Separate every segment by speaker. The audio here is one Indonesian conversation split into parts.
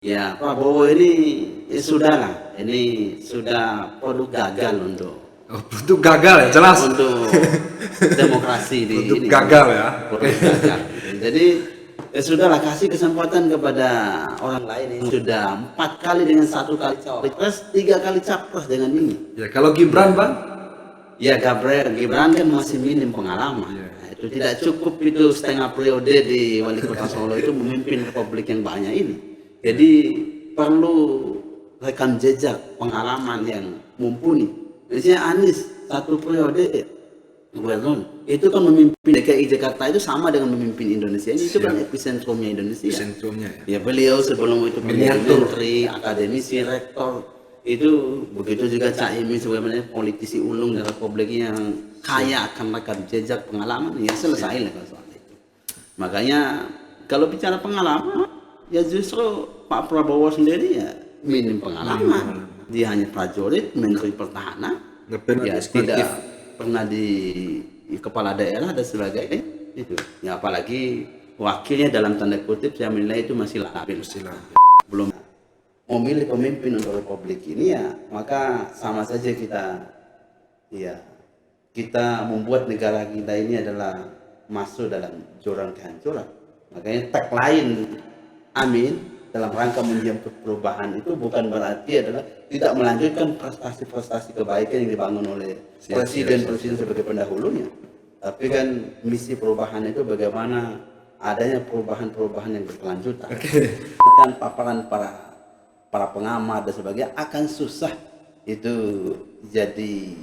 Speaker 1: Ya, Prabowo ini ya sudahlah, ini sudah produk gagal untuk
Speaker 2: Oh, untuk gagal ya, jelas.
Speaker 1: untuk demokrasi di
Speaker 2: Untuk
Speaker 1: ini.
Speaker 2: gagal ya.
Speaker 1: Produk gagal. Jadi ya sudahlah, kasih kesempatan kepada orang lain yang sudah 4 kali dengan 1 kali cawapres, 3 kali capres dengan ini.
Speaker 2: Ya, kalau Gibran, Bang?
Speaker 1: Ya, Gibran kan masih minim pengalaman. Nah, itu tidak cukup itu setengah periode di wali kota Solo itu memimpin republik yang banyak ini. Jadi perlu rekam jejak pengalaman yang mumpuni. Misalnya Anies 1 periode gubernur itu kan memimpin DKI Jakarta itu sama dengan memimpin Indonesia ini. Itu kan epicentrumnya Indonesia.
Speaker 2: Sentrumnya ya.
Speaker 1: Ya, beliau sebelum itu
Speaker 2: Miniatur.
Speaker 1: menteri, akademisi, rektor, itu begitu juga Caimin sebenarnya politisi ulung dari republik yang kaya akan rekam jejak pengalaman. Ya selesai lah kalau soal itu. Makanya kalau bicara pengalaman, ya justru Pak Prabowo sendiri ya minim pengalaman. Dia hanya prajurit, menteri pertahanan,
Speaker 2: Nggak pernah
Speaker 1: ya
Speaker 2: aktif.
Speaker 1: tidak pernah di kepala daerah dan sebagainya itu. Ya apalagi wakilnya dalam tanda kutip saya menilai itu masih labil. Belum memilih pemimpin untuk republik ini, ya maka sama saja kita membuat negara kita ini adalah masuk dalam jurang kehancuran. Makanya tagline Amin dalam rangka menjemput perubahan itu bukan berarti adalah tidak melanjutkan prestasi-prestasi kebaikan yang dibangun oleh presiden sebagai pendahulunya, tapi kan misi perubahan itu bagaimana adanya perubahan-perubahan yang berkelanjutan. Kan paparan para pengamat dan sebagainya akan susah itu jadi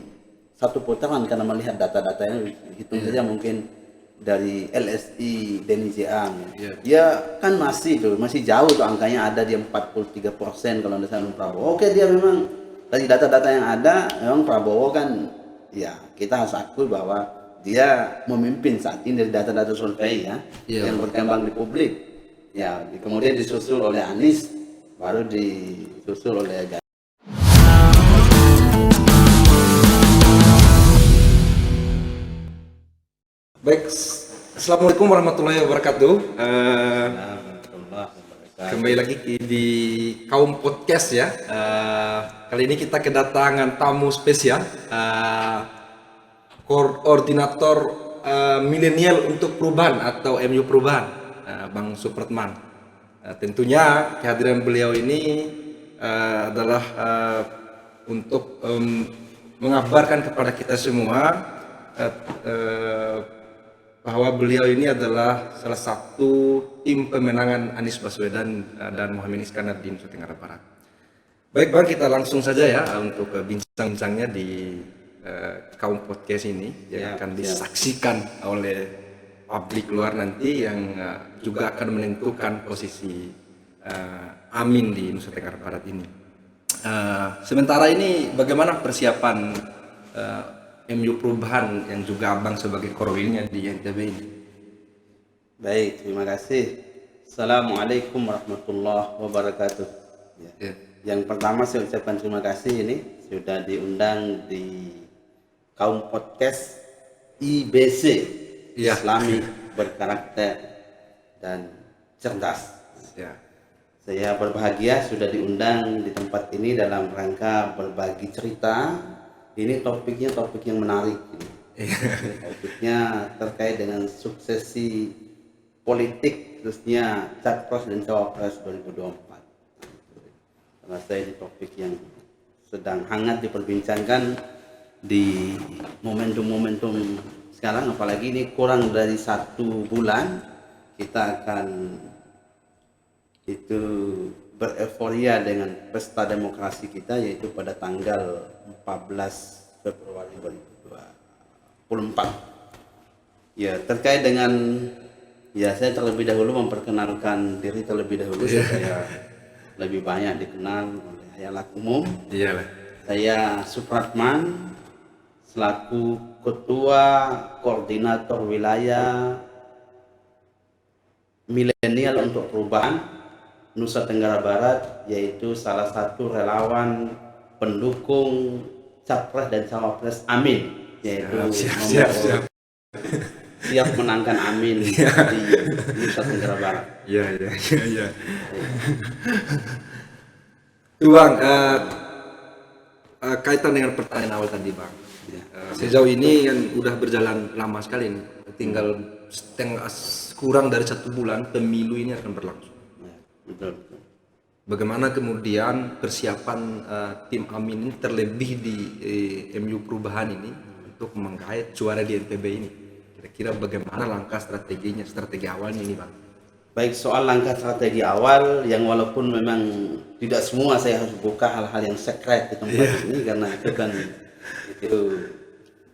Speaker 1: satu putaran karena melihat data-datanya. Hitung saja mungkin dari LSI Denny Jiang, ya kan masih jauh tuh angkanya, ada di 43% kalau Anda salah Prabowo. Oke, dia memang dari data-data yang ada memang Prabowo kan ya kita harus akui bahwa dia memimpin saat ini dari data-data survei yang berkembang di publik. Ya, kemudian disusul oleh Anies, baru disusul oleh
Speaker 2: Baik, Assalamualaikum warahmatullahi wabarakatuh. Kembali lagi di Kaum Podcast ya. Kali ini kita kedatangan tamu spesial, koordinator milenial untuk perubahan atau MU Perubahan, Bang Supratman. Tentunya kehadiran beliau ini adalah untuk mengabarkan kepada kita semua bahwa beliau ini adalah salah satu tim pemenangan Anies Baswedan dan Muhaimin Iskandar di Nusa Tenggara Barat. Baik Bang, kita langsung saja ya untuk bincang-bincangnya di Kaum Podcast ini yang akan disaksikan oleh publik luar nanti yang juga akan menentukan posisi Amin di Nusa Tenggara Barat ini. Sementara ini bagaimana persiapan MU Perubahan yang juga Abang sebagai korwilnya di NTB ini?
Speaker 1: Baik, terima kasih. Assalamualaikum warahmatullahi wabarakatuh. Yang pertama saya ucapkan terima kasih ini sudah diundang di Kaum Podcast IBC, Islami berkarakter dan cerdas. Saya berbahagia sudah diundang di tempat ini dalam rangka berbagi cerita. Ini topik yang menarik. Topiknya terkait dengan suksesi politik, khususnya Capres dan Cawapres 2024. Karena saya ini topik yang sedang hangat diperbincangkan di momentum-momentum sekarang, apalagi ini kurang dari 1 bulan kita akan itu bereforia dengan pesta demokrasi kita, yaitu pada tanggal 14 Februari 2024. Ya, terkait dengan saya terlebih dahulu memperkenalkan diri terlebih dahulu. Saya lebih banyak dikenal oleh halayak umum. Saya Supratman selaku Ketua Koordinator Wilayah Milenial untuk Perubahan Nusa Tenggara Barat, yaitu salah satu relawan pendukung Capres dan Cawapres Amin, yaitu siap menangkan Amin di Nusa Tenggara Barat.
Speaker 2: Iya, iya, iya, iya. Tuh Bang, kaitan dengan pertanyaan awal tadi Bang.
Speaker 1: Ya.
Speaker 2: Sejauh ini kan udah berjalan lama sekali nih. Tinggal kurang dari 1 bulan pemilu ini akan berlangsung.
Speaker 1: Ya, betul, betul.
Speaker 2: Bagaimana kemudian persiapan tim Amin ini terlebih di MU Perubahan ini untuk menggait suara di NTB ini? Kira-kira bagaimana langkah strateginya, strategi awalnya ini Bang?
Speaker 1: Baik, soal langkah strategi awal yang walaupun memang tidak semua saya harus buka hal-hal yang sekret di tempat ini karena itu kan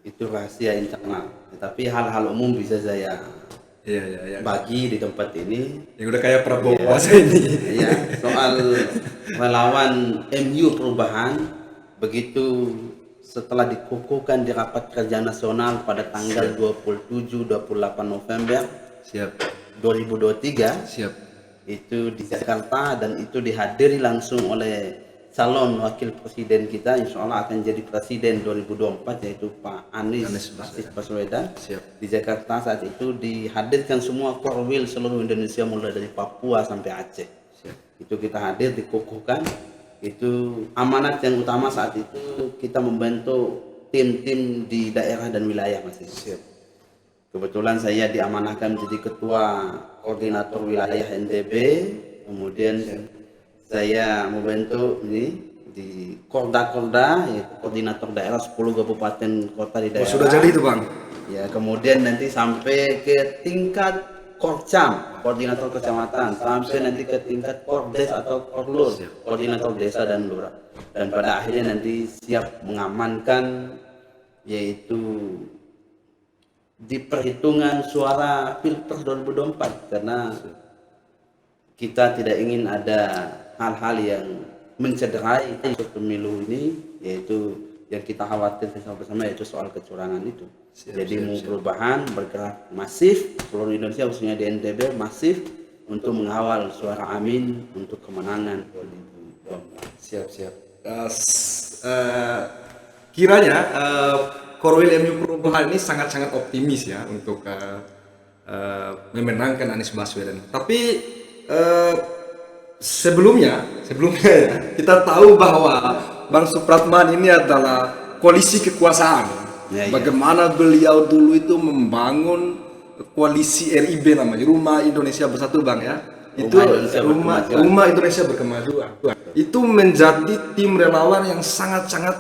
Speaker 1: itu rahasia internal. Tapi hal-hal umum bisa saya
Speaker 2: Iya, iya, iya.
Speaker 1: bagi di tempat ini.
Speaker 2: Yang udah kayak Prabowo bahasa ini.
Speaker 1: Ya, soal relawan MU Perubahan begitu setelah dikukuhkan di rapat kerja nasional pada tanggal 27-28 November
Speaker 2: Siap,
Speaker 1: 2023
Speaker 2: siap.
Speaker 1: itu di Jakarta dan itu dihadiri langsung oleh calon wakil presiden kita, insya Allah akan jadi presiden 2024 yaitu Pak Anies Baswedan.
Speaker 2: Siap.
Speaker 1: Di Jakarta saat itu dihadirkan semua korwil seluruh Indonesia mulai dari Papua sampai Aceh.
Speaker 2: Siap.
Speaker 1: Itu kita hadir dikukuhkan. Itu amanat yang utama saat itu kita membentuk tim-tim di daerah dan wilayah masing.
Speaker 2: Siap.
Speaker 1: Kebetulan saya diamanahkan menjadi ketua koordinator wilayah NTB, kemudian saya membentuk ini di Korda, yaitu koordinator daerah 10 kabupaten kota di daerah.
Speaker 2: Sudah jadi itu Bang?
Speaker 1: Ya, kemudian nanti sampai ke tingkat Korcam, koordinator kecamatan, sampai nanti ke tingkat Kordes atau Korlur, koordinator desa dan lurah. Dan pada akhirnya nanti siap mengamankan yaitu di perhitungan suara Pilpres 2024 karena kita tidak ingin ada hal-hal yang mencederai pemilu ini, yaitu yang kita khawatir bersama-sama yaitu soal kecurangan itu. Jadi Perubahan bergerak masif seluruh Indonesia khususnya di NTB masif untuk mengawal suara Amin untuk kemenangan 2024.
Speaker 2: Siap. Kiranya Korwil MU Perubahan ini sangat-sangat optimis ya untuk memenangkan Anies Baswedan. Tapi sebelumnya ya, kita tahu bahwa Bang Supratman ini adalah koalisi kekuasaan.
Speaker 1: Ya.
Speaker 2: Bagaimana beliau dulu itu membangun koalisi RIB namanya, Rumah Indonesia Bersatu Bang ya. Itu Rumah Indonesia Berkemajuan. Itu menjadi tim relawan yang sangat-sangat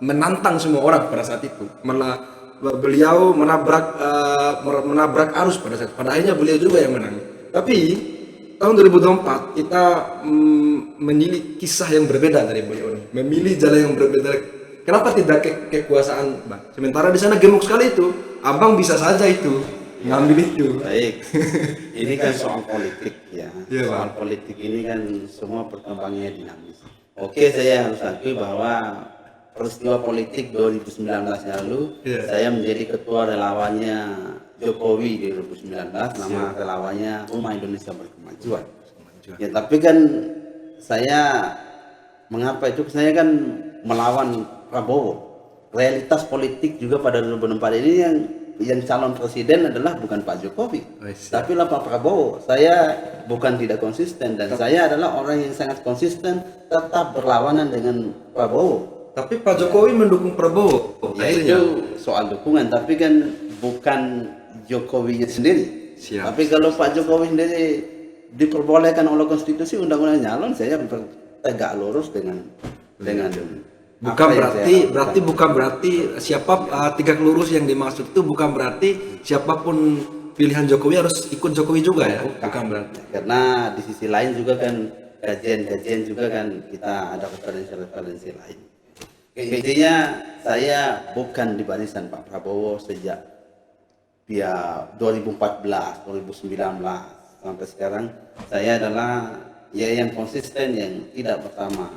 Speaker 2: menantang semua orang pada saat itu. Malah beliau menabrak arus pada akhirnya beliau juga yang menang. Tapi tahun 2024 kita memilih kisah yang berbeda dari beliau ini, memilih jalan yang berbeda. Kenapa tidak kekuasaan Bang? Sementara di sana gemuk sekali itu, Abang bisa saja itu ngambil itu.
Speaker 1: Baik, ini kan soal politik ya.
Speaker 2: Iya,
Speaker 1: Soal
Speaker 2: Bang.
Speaker 1: politik ini kan semua perkembangannya dinamis. Oke, saya harus akui bahwa peristiwa politik 2019 lalu, saya menjadi ketua relawannya Jokowi di 2019, nama relawannya Rumah Indonesia Berkemajuan. Ya, tapi kan saya mengapa itu? Saya kan melawan Prabowo. Realitas politik juga pada 2024 ini yang calon presiden adalah bukan Pak Jokowi, tapi lah Pak Prabowo. Saya bukan tidak konsisten dan saya adalah orang yang sangat konsisten tetap berlawanan dengan Prabowo.
Speaker 2: Tapi Pak Jokowi mendukung Prabowo.
Speaker 1: Ya, itu soal dukungan, tapi kan bukan Jokowi sendiri.
Speaker 2: Siap.
Speaker 1: Tapi kalau Pak Jokowi sendiri diperbolehkan oleh konstitusi undang-undang nyalon, saya tegak lurus dengan
Speaker 2: bukan berarti siapa tiga lurus yang dimaksud itu bukan berarti siapapun pilihan Jokowi harus ikut Jokowi juga ya. Bukan berarti.
Speaker 1: Karena di sisi lain juga kan kajian juga kan kita ada referensi lain. Intinya saya bukan di barisan Pak Prabowo sejak 2014, 2019 sampai sekarang. Saya adalah yang konsisten yang tidak bersama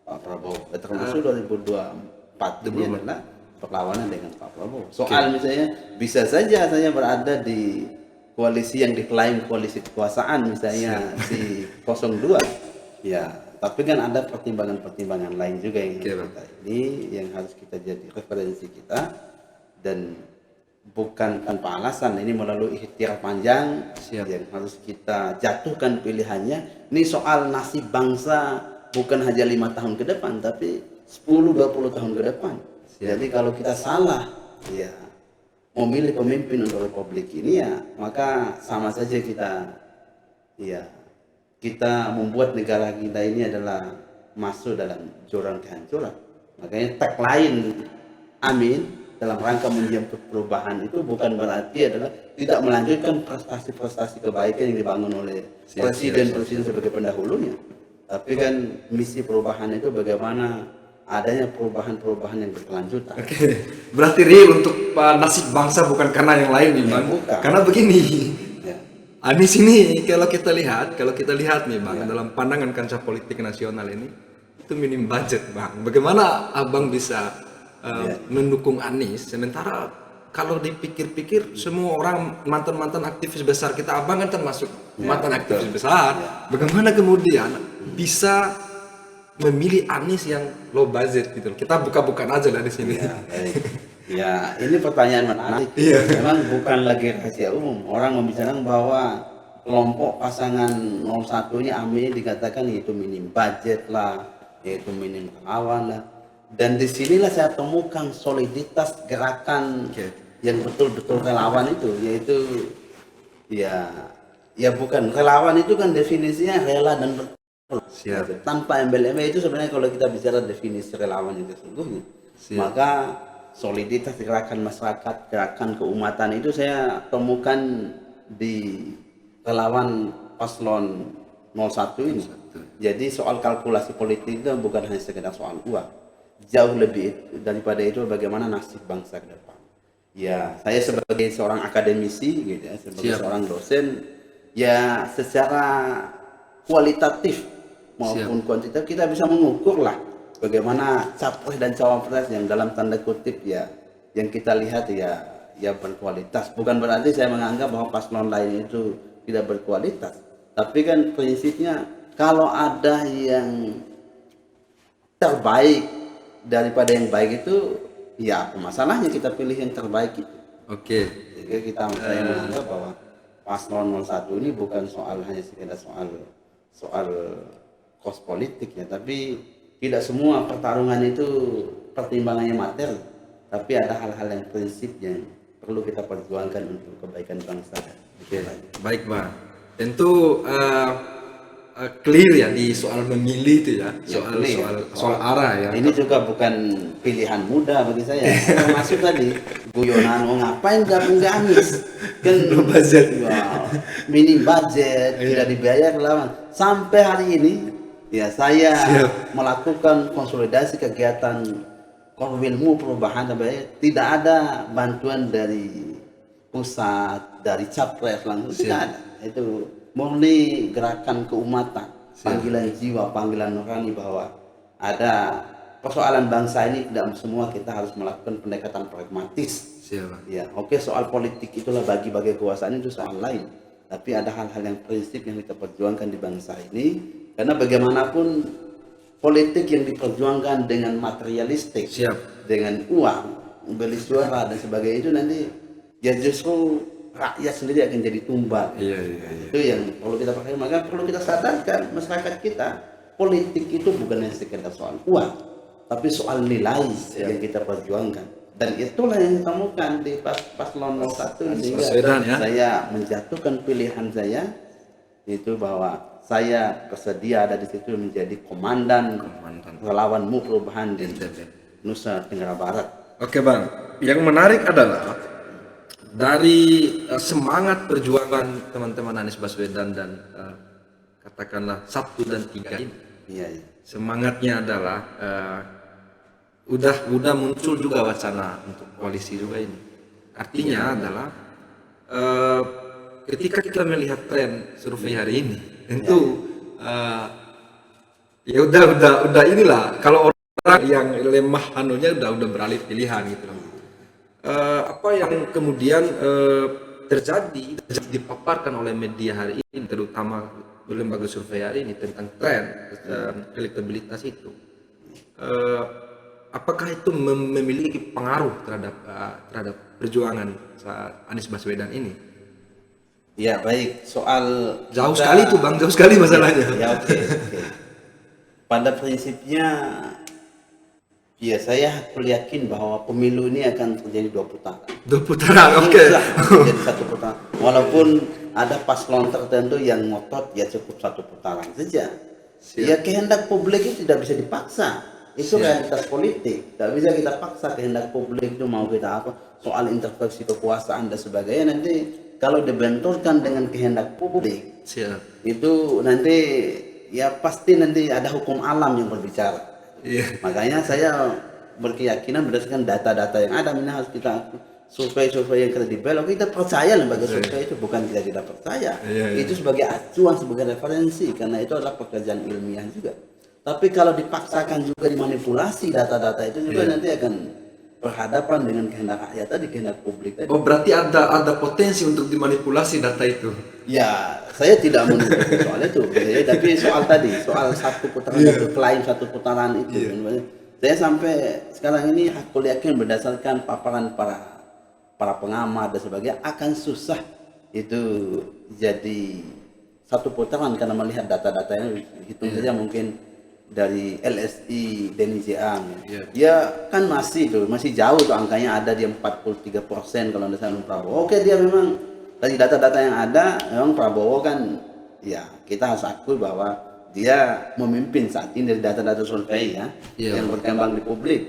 Speaker 1: Pak Prabowo. Termasuk 2024 ini adalah perlawanan dengan Pak Prabowo. Soal misalnya bisa saja saya berada di koalisi yang diklaim koalisi kekuasaan misalnya si 02. Ya, tapi kan ada pertimbangan-pertimbangan lain juga yang kita ini yang harus kita jadi referensi kita. Dan bukan tanpa alasan. Ini melalui ikhtiar panjang
Speaker 2: Siap.
Speaker 1: yang harus kita jatuhkan pilihannya. Ini soal nasib bangsa bukan hanya 5 tahun ke depan, tapi 10-20 tahun ke depan.
Speaker 2: Siap.
Speaker 1: Jadi kalau kita salah, ya memilih pemimpin untuk republik ini, ya maka sama saja ya kita membuat negara kita ini adalah masuk dalam jurang kehancuran. Makanya tagline Amin dalam rangka mendiam perubahan itu bukan berarti adalah tidak melanjutkan prestasi-prestasi kebaikan yang dibangun oleh presiden-presiden sebagai pendahulunya. Tapi kan misi perubahan itu bagaimana adanya perubahan-perubahan yang berkelanjutan.
Speaker 2: Oke, berarti real untuk nasib bangsa bukan karena yang lain nih Bang.
Speaker 1: Bukan.
Speaker 2: Karena begini,
Speaker 1: Ya.
Speaker 2: Anies ini kalau kita lihat nih Bang, dalam pandangan kancah politik nasional ini itu minim budget Bang. Bagaimana Abang bisa mendukung Anies sementara kalau dipikir-pikir semua orang mantan-mantan aktivis besar kita, Abang kan termasuk mantan aktivis besar. Bagaimana kemudian bisa memilih Anies yang low budget gitu? Kita buka-bukaan aja lah di sini.
Speaker 1: Ya, baik. Ya, ini pertanyaan menarik. Memang bukan lagi rahasia umum. Orang membicarakan bahwa kelompok pasangan 01 ini Amin dikatakan itu minim budget lah, yaitu minim relawan lah. Dan disinilah saya temukan soliditas gerakan yang betul-betul relawan itu, yaitu ya bukan relawan itu kan definisinya rela dan
Speaker 2: Siap.
Speaker 1: tanpa embel-embel. Itu sebenarnya kalau kita bicara definisi relawan yang sesungguhnya, maka soliditas gerakan masyarakat, gerakan keumatan itu saya temukan di relawan paslon 01 ini. Jadi soal kalkulasi politik itu bukan hanya sekedar soal uang, jauh lebih daripada itu bagaimana nasib bangsa ke depan. Ya, saya sebagai seorang akademisi gitu ya, sebagai seorang dosen, ya secara kualitatif maupun kuantitatif kita bisa mengukur lah bagaimana capres dan cawapres yang dalam tanda kutip ya yang kita lihat ya berkualitas. Bukan berarti saya menganggap bahwa paslon lain itu tidak berkualitas, tapi kan prinsipnya kalau ada yang terbaik daripada yang baik itu, ya apa masalahnya kita pilih yang terbaik itu.
Speaker 2: Oke.
Speaker 1: Jadi saya menganggap bahwa paslon 01 ini bukan hanya sekedar soal kos politik ya, tapi tidak semua pertarungan itu pertimbangannya materi, tapi ada hal-hal yang prinsip yang perlu kita perjuangkan untuk kebaikan bangsa.
Speaker 2: Baik Bang, tentu clear ya di soal memilih itu ya, soal arah ya.
Speaker 1: Ini juga bukan pilihan mudah bagi saya. Termasuk tadi guyonan, ngapain gabung ke Anies? Kan
Speaker 2: budget.
Speaker 1: Minim budget, tidak dibayar lawan. Sampai hari ini ya saya melakukan konsolidasi kegiatan Korwilmu perubahan sampai tidak ada bantuan dari pusat, dari capres langsung, tidak ada. Itu murni gerakan keumatan, panggilan jiwa, panggilan nurani bahwa ada persoalan bangsa ini tidak semua kita harus melakukan pendekatan pragmatis. Ya, oke, soal politik itulah bagi-bagi kekuasaan itu soal lain. Tapi ada hal-hal yang prinsip yang kita perjuangkan di bangsa ini, karena bagaimanapun politik yang diperjuangkan dengan materialistik, dengan uang, beli suara dan sebagainya itu nanti ya justru rakyat sendiri akan jadi tumbal. Itu yang perlu kita pakai. Maka perlu kita sadarkan masyarakat kita, politik itu bukan hanya sekedar soal uang, tapi soal nilai yang kita perjuangkan. Dan itulah yang ditemukan di paslon 01 sehingga saya menjatuhkan pilihan saya itu bahwa saya bersedia ada di situ menjadi komandan relawanmu perubahan di Nusa Tenggara Barat.
Speaker 2: Oke Bang, yang menarik adalah dari semangat perjuangan teman-teman Anies Baswedan dan katakanlah 1 dan 3 ini, semangatnya adalah udah muncul juga wacana untuk koalisi juga ini. Artinya adalah ketika kita melihat tren survei hari ini, tentu ya udah inilah, kalau orang yang lemah anunya udah beralih pilihan gitu loh. Apa yang kemudian terjadi dipaparkan oleh media hari ini, terutama lembaga survei hari ini tentang tren elektabilitas itu, apakah itu memiliki pengaruh terhadap perjuangan Anies Baswedan ini?
Speaker 1: Ya baik, soal
Speaker 2: Jauh sekali itu Bang, jauh sekali masalahnya.
Speaker 1: Ya, oke. Pada prinsipnya, ya saya yakin bahwa pemilu ini akan terjadi 2 putaran.
Speaker 2: 2 putaran, oke.
Speaker 1: Jadi 1 putaran. Walaupun ada paslon tertentu yang ngotot, ya cukup 1 putaran saja.
Speaker 2: Siap.
Speaker 1: Ya kehendak publik itu tidak bisa dipaksa. Itu
Speaker 2: Siap.
Speaker 1: realitas politik. Tidak bisa kita paksa kehendak publik itu mau kita apa. Soal intervensi kekuasaan dan sebagainya, nanti kalau dibenturkan dengan kehendak publik,
Speaker 2: Siap.
Speaker 1: itu nanti ya pasti nanti ada hukum alam yang berbicara.
Speaker 2: Iya.
Speaker 1: Makanya saya berkeyakinan berdasarkan data-data yang ada, ini harus kita survei-survei yang kredibel. Kita percaya lembaga survei itu, bukan tidak percaya.
Speaker 2: Iya.
Speaker 1: Itu sebagai acuan, sebagai referensi, karena itu adalah pekerjaan ilmiah juga. Tapi kalau dipaksakan juga dimanipulasi data-data itu juga nanti akan berhadapan dengan kehendak rakyat tadi, kehendak publik tadi.
Speaker 2: Oh, berarti ada potensi untuk dimanipulasi data itu.
Speaker 1: Ya, saya tidak menuduh soal itu, ya, tapi soal tadi, soal 1 putaran itu, klaim 1 putaran itu, saya sampai sekarang ini aku yakin berdasarkan paparan para pengamat dan sebagainya akan susah itu jadi 1 putaran karena melihat data-datanya. Hitung saja mungkin dari LSI Denny Jiang, ya kan masih jauh tuh angkanya, ada di 43% kalau tidak salah Prabowo. Oke, dia memang dari data-data yang ada memang Prabowo kan, ya kita harus akui bahwa dia memimpin saat ini dari data-data survei yang berkembang di publik.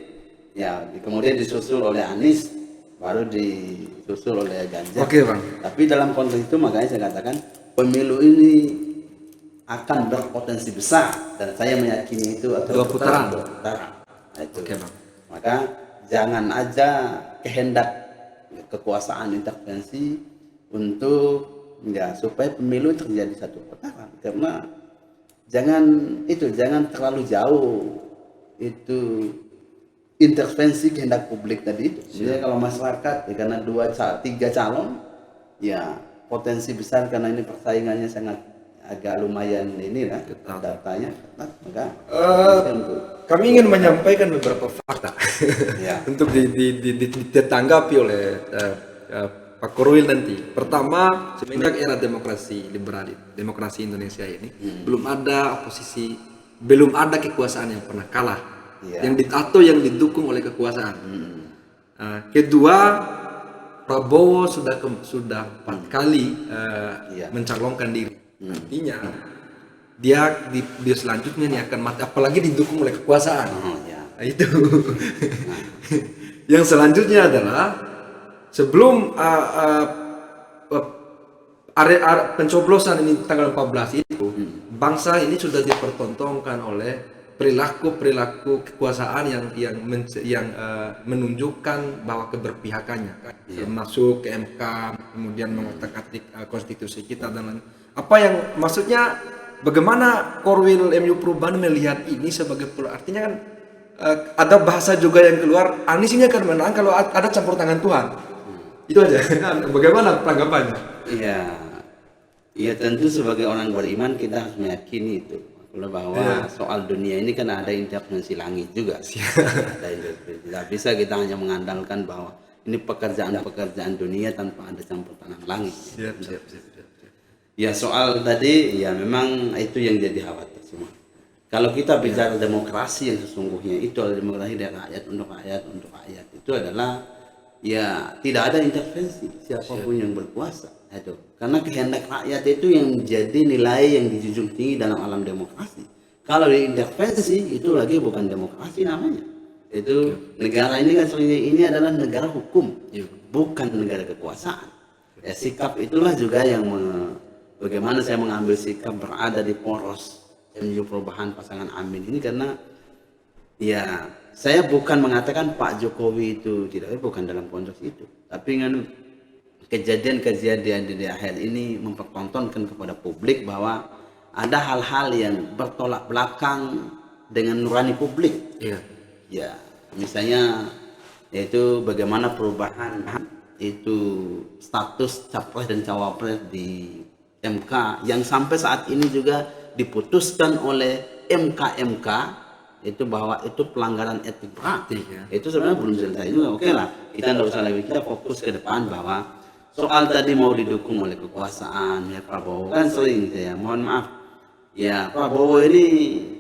Speaker 1: Ya, kemudian disusul oleh Anies, baru disusul oleh Ganjar.
Speaker 2: Oke, Bang.
Speaker 1: Tapi dalam konteks itu makanya saya katakan pemilu ini akan berpotensi besar, dan saya meyakini itu atau
Speaker 2: 2 putaran.
Speaker 1: Nah, itu.
Speaker 2: Oke, Bang.
Speaker 1: Maka jangan aja kehendak kekuasaan intervensi untuk ya supaya pemilu terjadi 1 putaran, karena jangan terlalu jauh itu intervensi kehendak publik tadi itu. Jadi kalau masyarakat ya, karena 2-3 calon, ya potensi besar karena ini persaingannya sangat agak lumayan inilah datanya, maka
Speaker 2: kami ingin menyampaikan beberapa fakta
Speaker 1: Ya.
Speaker 2: untuk ditanggapi oleh Pak Korwil nanti. Pertama, semenjak era demokrasi liberal, demokrasi Indonesia ini, belum ada oposisi, belum ada kekuasaan yang pernah kalah, atau yang didukung oleh kekuasaan. Kedua, Prabowo sudah 4 kali mencalonkan diri. Artinya dia selanjutnya nih akan mati, apalagi didukung oleh kekuasaan. Nah, itu. Yang selanjutnya adalah sebelum pencoblosan ini tanggal 14 itu, bangsa ini sudah dipertontonkan oleh perilaku kekuasaan yang menunjukkan bahwa keberpihakannya, masuk ke MK, kemudian mengotak-atik konstitusi kita dan apa yang maksudnya, bagaimana Korwil MU Perubahan melihat ini sebagai artinya kan ada bahasa juga yang keluar, Anies ini akan menang kalau ada campur tangan Tuhan. Itu aja. Bagaimana tanggapannya?
Speaker 1: Iya tentu sebagai orang beriman kita harus meyakini itu, bahwa soal dunia ini kan ada intervensi langit juga. Ada intervensi. Tidak bisa kita hanya mengandalkan bahwa ini pekerjaan dunia tanpa ada campur tangan langit.
Speaker 2: Siap.
Speaker 1: Ya soal tadi, ya memang itu yang jadi khawatir semua. Kalau kita bicara demokrasi yang sesungguhnya, itu adalah demokrasi dari rakyat untuk rakyat. Itu adalah ya tidak ada intervensi siapapun yang berkuasa. Itu. Karena kehendak rakyat itu yang menjadi nilai yang dijunjung tinggi dalam alam demokrasi. Kalau diintervensi itu lagi bukan demokrasi namanya. Itu negara ini kan ini adalah negara hukum, bukan negara kekuasaan. Ya, sikap itulah juga yang bagaimana saya mengambil sikap berada di poros MU Perubahan pasangan Amin ini, karena ya saya bukan mengatakan Pak Jokowi itu bukan dalam konteks itu, tapi dengan kejadian-kejadian di akhir ini mempertontonkan kepada publik bahwa ada hal-hal yang bertolak belakang dengan nurani publik. Ya, misalnya yaitu bagaimana perubahan itu status capres dan cawapres di MK yang sampai saat ini juga diputuskan oleh MK itu bahwa itu pelanggaran etik berat.
Speaker 2: Ya.
Speaker 1: Itu sebenarnya belum selesai juga. Oke lah, kita nggak usah lagi, kita fokus ke depan bahwa soal tadi mau didukung oleh kekuasaan ya Prabowo kan sering saya mohon maaf ya Prabowo ini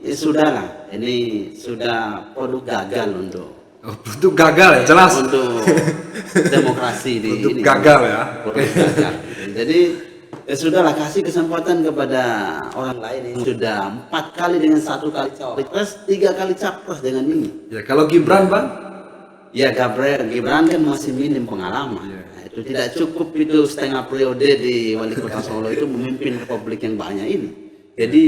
Speaker 1: ya sudahlah, ini sudah produk gagal untuk
Speaker 2: Itu gagal ya, jelas.
Speaker 1: untuk demokrasi di
Speaker 2: Untuk
Speaker 1: ini.
Speaker 2: gagal ya.
Speaker 1: Produk gagal. Jadi ya sudahlah, kasih kesempatan kepada orang lain yang sudah 4 kali dengan 1 kali cawapres, 3 kali capres dengan ini.
Speaker 2: Ya, kalau Gibran, Bang?
Speaker 1: Ya Gibran kan masih minim pengalaman. Nah, itu tidak cukup itu setengah periode di wali kota Solo itu memimpin republik yang banyak ini. Jadi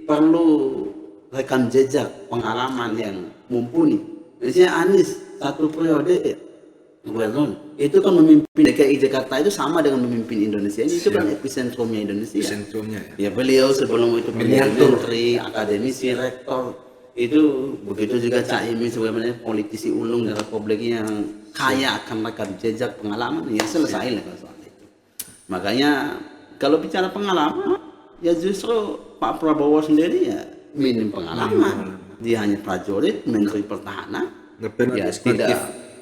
Speaker 1: perlu rekam jejak pengalaman yang mumpuni. Misalnya Anies 1 periode gubernur itu kan memimpin DKI Jakarta itu sama dengan memimpin Indonesia ini. Itu kan epicentrumnya Indonesia.
Speaker 2: Sentrumnya ya.
Speaker 1: Ya beliau sebelum itu menjadi
Speaker 2: Miniatur.
Speaker 1: menteri, akademisi, rektor, itu begitu juga Caimin sebenarnya politisi ulung dari republik yang kaya akan rekam jejak pengalaman, ya selesai lah kalau soal itu. Makanya kalau bicara pengalaman ya justru Pak Prabowo sendiri ya minim pengalaman. Dia hanya prajurit, menteri pertahanan,
Speaker 2: Nggak pernah
Speaker 1: ya
Speaker 2: di
Speaker 1: tidak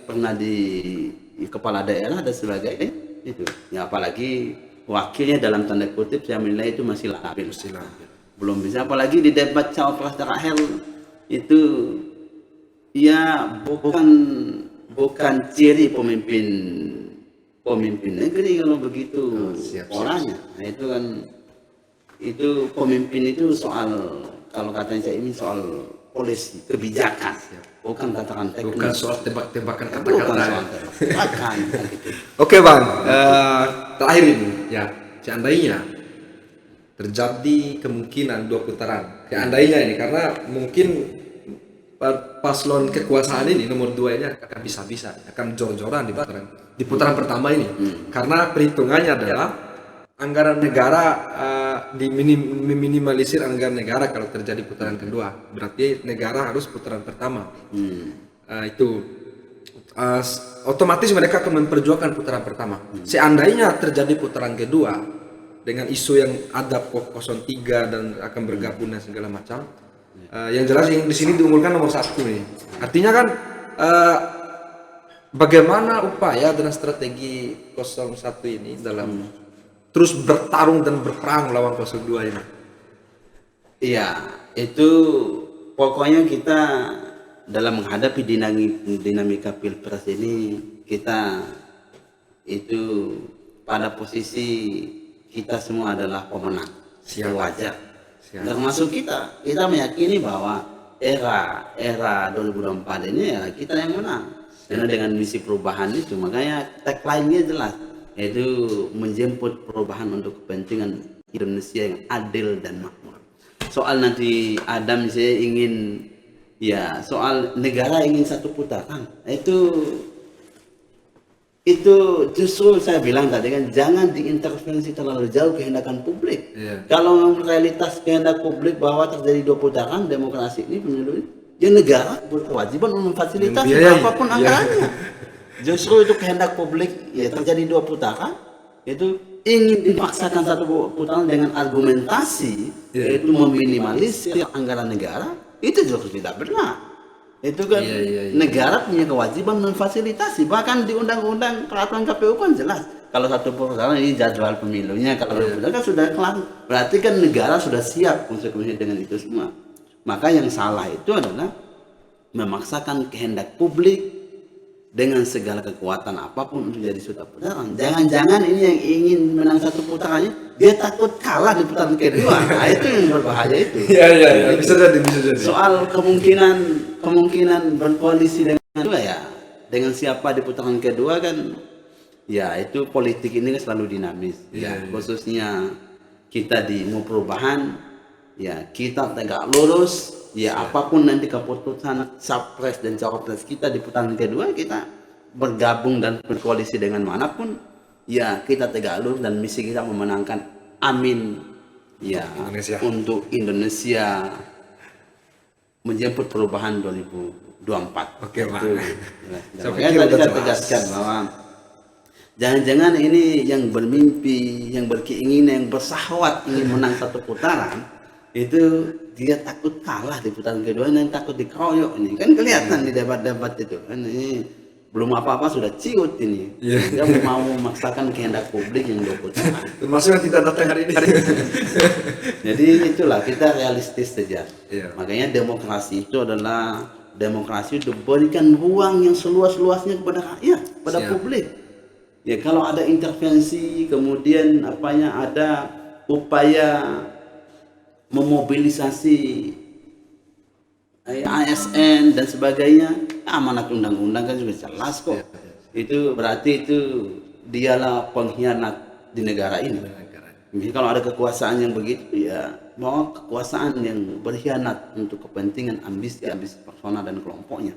Speaker 1: pernah di kepala daerah dan sebagainya itu. Ya apalagi wakilnya dalam tanda kutip saya menilai itu masih labil. Belum bisa, apalagi di debat cawapres terakhir itu ya bukan ciri pemimpin negeri kalau begitu orangnya. Nah, itu kan itu pemimpin itu soal, kalau katanya saya ini soal polisi kebijakan, bukan tataran teknis,
Speaker 2: Bukan soal tebak-tebakan
Speaker 1: bukan
Speaker 2: kata-kata.
Speaker 1: soal tataran gitu.
Speaker 2: Oke, Bang, terakhir ini ya, seandainya terjadi kemungkinan 2 putaran, seandainya ini karena mungkin paslon kekuasaan ini nomor 2 ini akan bisa-bisa akan jor-joran di putaran pertama ini, karena perhitungannya adalah anggaran negara diminimalisir anggaran negara kalau terjadi putaran kedua, berarti negara harus putaran pertama. Itu otomatis mereka akan memperjuangkan putaran pertama. Seandainya terjadi putaran kedua dengan isu yang ada 03 dan akan bergabung dan segala macam, yang jelas yang di sini diunggulkan nomor 1 nih. Artinya kan bagaimana upaya dan strategi 01 ini dalam terus bertarung dan berperang melawan 02 ini?
Speaker 1: Iya, itu pokoknya kita dalam menghadapi dinamika pilpres ini, kita itu pada posisi kita semua adalah pemenang.
Speaker 2: Siap.
Speaker 1: Wajar. Termasuk kita meyakini bahwa era 2024 ini ya kita yang menang. Karena dengan misi perubahan itu, makanya tagline-nya jelas, yaitu menjemput perubahan untuk kepentingan Indonesia yang adil dan makmur. Soal nanti Adam saya ingin ya soal negara ingin 1 putaran, itu justru saya bilang tadi kan jangan diintervensi terlalu jauh kehendakan publik. Kalau realitas kehendak publik bahwa terjadi 2 putaran demokrasi ini, pemilu ini, ya negara berkewajiban memfasilitasi apapun anggarannya. Justru itu kehendak publik ya terjadi 2 putaran, itu ingin dipaksakan 1 putaran dengan argumentasi yaitu meminimalisir anggaran negara, itu justru tidak benar. Itu kan negara punya kewajiban memfasilitasi, bahkan di undang-undang peraturan KPU kan jelas kalau 1 putaran ini jadwal pemilunya, kalau kan sudah kelar, berarti kan negara sudah siap konsekuensi dengan itu semua. Maka yang salah itu adalah memaksakan kehendak publik dengan segala kekuatan apapun untuk jadi 1 putaran. Jangan-jangan ini yang ingin menang 1 putarannya dia takut kalah di putaran kedua. Nah, itu yang berbahaya itu.
Speaker 2: Iya, bisa jadi.
Speaker 1: Soal kemungkinan berkoalisi dengan kedua ya, dengan siapa di putaran kedua kan, ya itu politik ini kan selalu dinamis. Khususnya kita di mau perubahan, ya kita tegak lurus. Ya apapun nanti keputusan capres dan cawapres kita di putaran kedua, kita bergabung dan berkoalisi dengan manapun, ya kita tegak lurus dan misi kita memenangkan, amin ya, untuk Indonesia menjemput perubahan 2024.
Speaker 2: Oke, Pak.
Speaker 1: Makanya tadi saya tegaskan bahwa jangan-jangan ini yang bermimpi, yang berkeinginan, yang bersahwat ingin menang 1 putaran, itu dia takut kalah di putaran kedua dan takut dikeroyok ini kan kelihatan di debat-debat itu kan ini belum apa-apa sudah ciut ini. Dia mau memaksakan kehendak publik yang 20 putaran.
Speaker 2: Termasuk yang tidak datang hari ini.
Speaker 1: Jadi itulah kita realistis saja.
Speaker 2: Iya.
Speaker 1: Makanya demokrasi itu adalah demokrasi diberikan ruang yang seluas-luasnya kepada rakyat, kepada
Speaker 2: Siap.
Speaker 1: publik. Ya kalau ada intervensi, kemudian ada upaya memobilisasi ASN dan sebagainya, amanat undang-undang kan juga jelas kok. Itu berarti itu dialah pengkhianat di negara ini. Jadi kalau ada kekuasaan yang begitu ya mau kekuasaan yang berkhianat untuk kepentingan ambisi personal dan kelompoknya.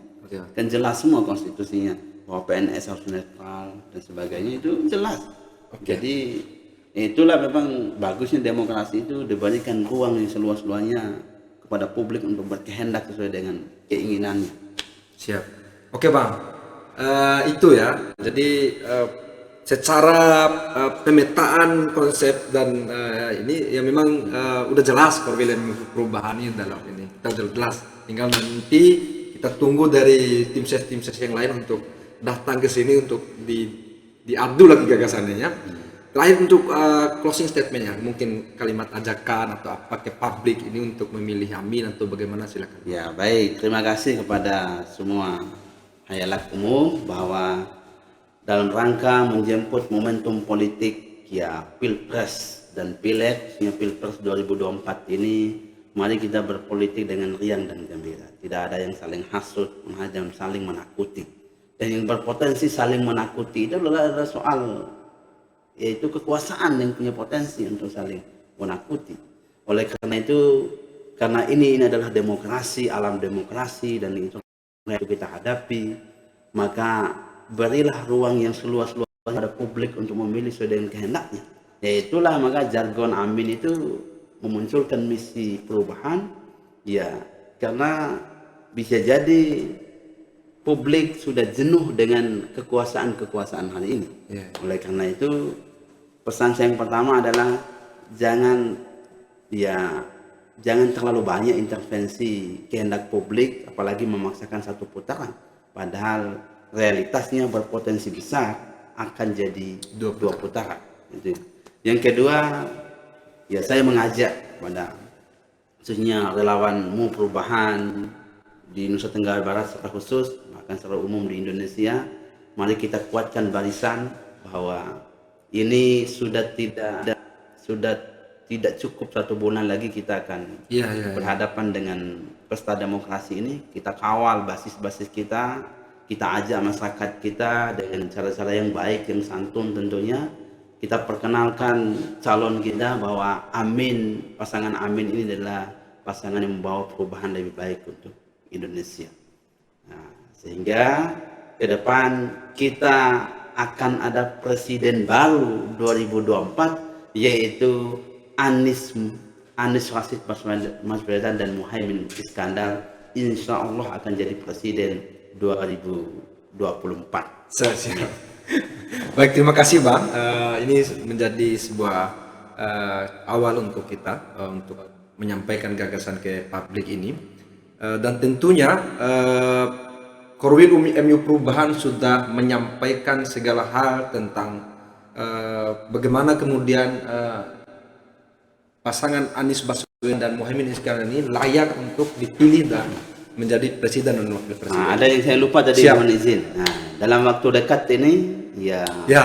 Speaker 1: Kan jelas semua konstitusinya bahwa PNS harus netral dan sebagainya itu jelas. Jadi itulah memang bagusnya demokrasi itu diberikan ruang yang seluas-luasnya kepada publik untuk berkehendak sesuai dengan keinginannya.
Speaker 2: Siap. Oke Bang, itu ya. Jadi secara pemetaan konsep dan ini ya memang udah jelas Korwil perubahan ini dalam ini. Kita udah jelas. Tinggal nanti kita tunggu dari tim ses yang lain untuk datang ke sini untuk diadu lagi gagasannya ya. Terakhir untuk closing statementnya, mungkin kalimat ajakan atau apa ke publik ini untuk memilih Amin atau bagaimana silakan.
Speaker 1: Ya baik, terima kasih kepada semua hayalak umum bahwa dalam rangka menjemput momentum politik ya Pilpres dan Pileg, Pilpres 2024 ini, mari kita berpolitik dengan riang dan gembira. Tidak ada yang saling hasut, yang saling menakuti. Dan yang berpotensi saling menakuti itu adalah soal yaitu kekuasaan yang punya potensi untuk saling menakuti. Oleh karena itu, karena ini adalah demokrasi, alam demokrasi dan itu kita hadapi, maka berilah ruang yang seluas-luasnya pada publik untuk memilih sesuai dengan kehendaknya. Yaitulah maka jargon Amin itu memunculkan misi perubahan, ya karena bisa jadi publik sudah jenuh dengan kekuasaan hari ini. Oleh karena itu pesan saya yang pertama adalah jangan terlalu banyak intervensi kehendak publik, apalagi memaksakan satu putaran. Padahal realitasnya berpotensi besar akan jadi dua putaran. Yang kedua, ya saya mengajak pada khususnya relawanmu perubahan di Nusa Tenggara Barat secara khusus, bahkan secara umum di Indonesia, mari kita kuatkan barisan bahwa ini sudah tidak cukup 1 bulan lagi kita akan berhadapan dengan pesta demokrasi ini. Kita kawal basis-basis kita ajak masyarakat kita dengan cara-cara yang baik, yang santun tentunya. Kita perkenalkan calon kita bahwa pasangan Amin ini adalah pasangan yang membawa perubahan lebih baik untuk Indonesia. Nah, sehingga ke depan kita akan ada presiden baru 2024 yaitu Anies Rashid Baswedan dan Muhaimin Iskandar, insya Allah akan jadi presiden 2024.
Speaker 2: Siap. Baik, terima kasih Bang. Ini menjadi sebuah awal untuk kita untuk menyampaikan gagasan ke publik ini, dan tentunya Korwil MU Perubahan sudah menyampaikan segala hal tentang bagaimana kemudian pasangan Anies Baswedan dan Muhaimin Iskandar ini layak untuk dipilih dan menjadi presiden dan wakil presiden.
Speaker 1: Ada yang saya lupa tadi, mohon izin. Nah, dalam waktu dekat ini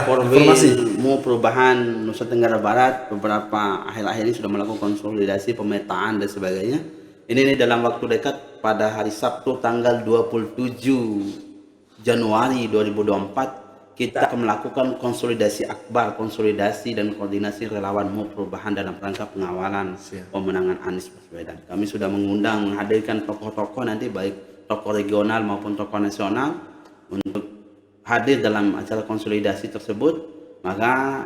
Speaker 1: Korwil MU Perubahan Nusa Tenggara Barat beberapa akhir-akhir ini sudah melakukan konsolidasi pemetaan dan sebagainya. Ini dalam waktu dekat pada hari Sabtu tanggal 27 Januari 2024 kita akan melakukan konsolidasi akbar, konsolidasi dan koordinasi relawan MU Perubahan dalam rangka pengawalan pemenangan Anies Baswedan. Kami sudah menghadirkan tokoh-tokoh nanti baik tokoh regional maupun tokoh nasional untuk hadir dalam acara konsolidasi tersebut. Maka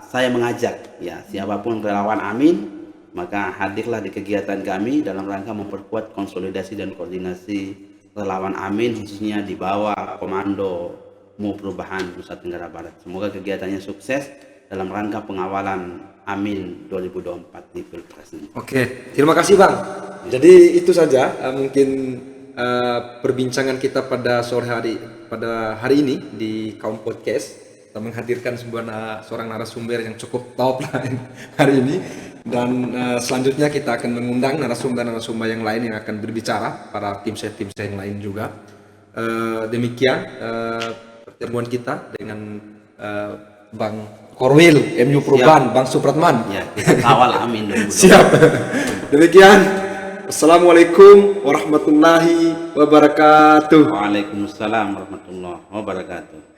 Speaker 1: saya mengajak siapapun relawan Amin, maka hadirlah di kegiatan kami dalam rangka memperkuat konsolidasi dan koordinasi relawan Amin, khususnya di bawah komando MU Perubahan Nusa Tenggara Barat. Semoga kegiatannya sukses dalam rangka pengawalan Amin 2024 di Pilpres ini.
Speaker 2: Oke, terima kasih Bang. Jadi itu saja mungkin perbincangan kita pada pada hari ini di Kaum Podcast. Kita menghadirkan seorang narasumber yang cukup top lah hari ini, dan selanjutnya kita akan mengundang narasumber yang lain yang akan berbicara, para tim saya yang lain juga. Demikian pertemuan kita dengan Bang Korwil, MU Perubahan, Bang Supratman.
Speaker 1: Ya, kita kawal Amin 2024.
Speaker 2: Siap. Demikian. Assalamualaikum warahmatullahi wabarakatuh.
Speaker 1: Waalaikumsalam warahmatullahi wabarakatuh.